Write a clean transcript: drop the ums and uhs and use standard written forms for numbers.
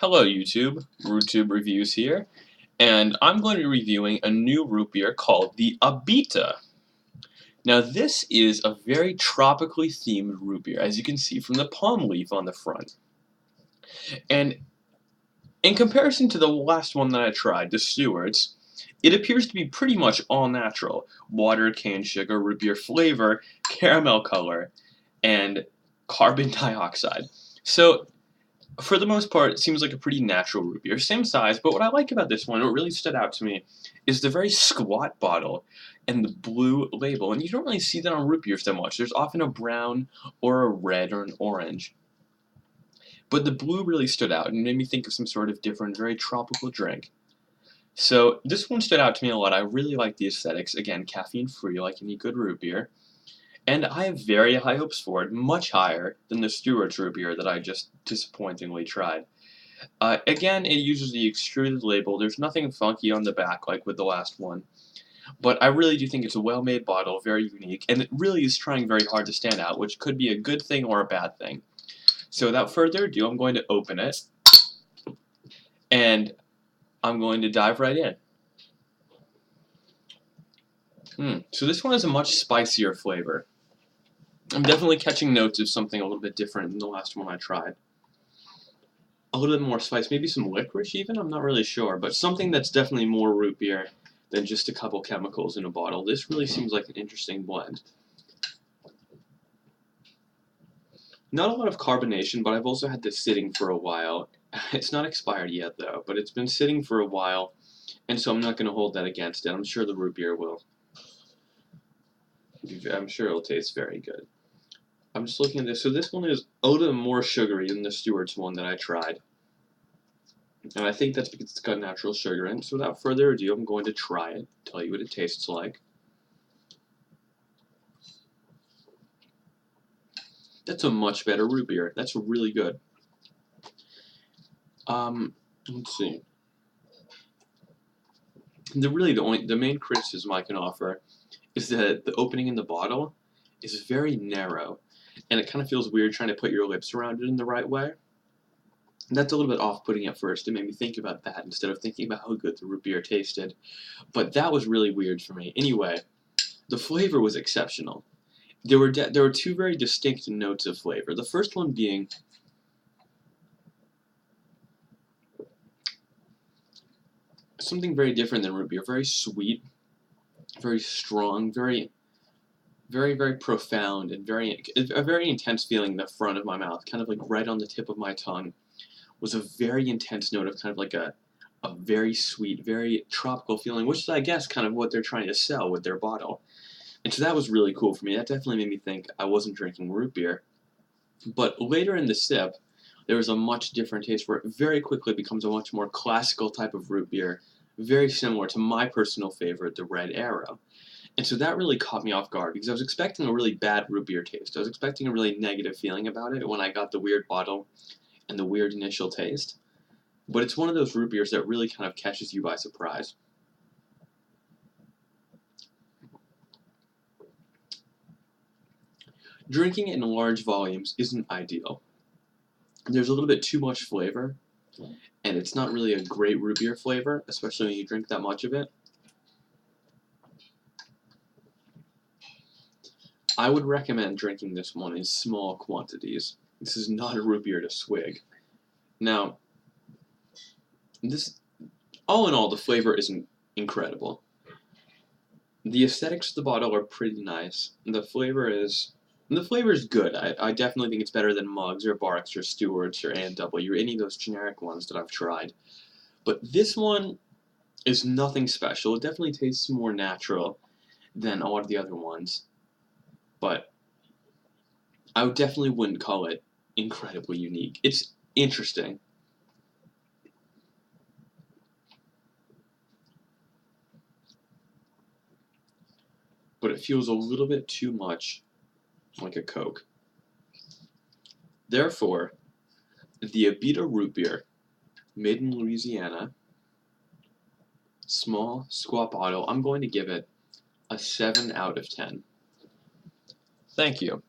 Hello YouTube, RootTube Reviews here, and I'm going to be reviewing a new root beer called the Abita. Now this is a very tropically themed root beer, as you can see from the palm leaf on the front. And in comparison to the last one that I tried, the Stewart's, it appears to be pretty much all natural. Water, cane sugar, root beer flavor, caramel color, and carbon dioxide. So for the most part, it seems like a pretty natural root beer. Same size, but what I like about this one, what really stood out to me, is the very squat bottle and the blue label. And you don't really see that on root beers that much. There's often a brown or a red or an orange. But the blue really stood out and made me think of some sort of different, very tropical drink. So this one stood out to me a lot. I really like the aesthetics. Again, caffeine-free, like any good root beer. And I have very high hopes for it, much higher than the Stewart's root beer that I just disappointingly tried. Again, it uses the extruded label. There's nothing funky on the back like with the last one. But I really do think it's a well-made bottle, very unique, and it really is trying very hard to stand out, which could be a good thing or a bad thing. So without further ado, I'm going to open it, and I'm going to dive right in. So this one has a much spicier flavor. I'm definitely catching notes of something a little bit different than the last one I tried. A little bit more spice, maybe some licorice even, I'm not really sure, but something that's definitely more root beer than just a couple chemicals in a bottle. This really seems like an interesting blend. Not a lot of carbonation, but I've also had this sitting for a while. It's not expired yet though, but it's been sitting for a while, and so I'm not going to hold that against it. I'm sure the root beer will. I'm sure it'll taste very good. I'm just looking at this. So this one is a little more sugary than the Stewart's one that I tried. And I think that's because it's got natural sugar in it. So without further ado, I'm going to try it, tell you what it tastes like. That's a much better root beer. That's really good. Let's see. The main criticism I can offer is that the opening in the bottle is very narrow, and it kind of feels weird trying to put your lips around it in the right way. And that's a little bit off-putting at first. It made me think about that instead of thinking about how good the root beer tasted. But that was really weird for me. Anyway, the flavor was exceptional. There were two very distinct notes of flavor. The first one being something very different than root beer. Very sweet, very strong, very profound, and a very intense feeling in the front of my mouth, kind of like right on the tip of my tongue. Was a very intense note of kind of like a very sweet, very tropical feeling, which is, I guess, kind of what they're trying to sell with their bottle. And so that was really cool for me. That definitely made me think I wasn't drinking root beer. But later in the sip, there was a much different taste where it very quickly becomes a much more classical type of root beer, very similar to my personal favorite, the Red Arrow. And so that really caught me off guard because I was expecting a really bad root beer taste. I was expecting a really negative feeling about it when I got the weird bottle and the weird initial taste. But it's one of those root beers that really kind of catches you by surprise. Drinking it in large volumes isn't ideal. There's a little bit too much flavor, and it's not really a great root beer flavor, especially when you drink that much of it. I would recommend drinking this one in small quantities. This is not a root beer to swig. Now, all in all, the flavor isn't incredible. The aesthetics of the bottle are pretty nice. The flavor is good. I definitely think it's better than Mugs or Barks or Stewart's or A&W or any of those generic ones that I've tried. But this one is nothing special. It definitely tastes more natural than a lot of the other ones. But I definitely wouldn't call it incredibly unique. It's interesting. But it feels a little bit too much like a Coke. Therefore, the Abita root beer, made in Louisiana, small, squat bottle, I'm going to give it a 7 out of 10. Thank you.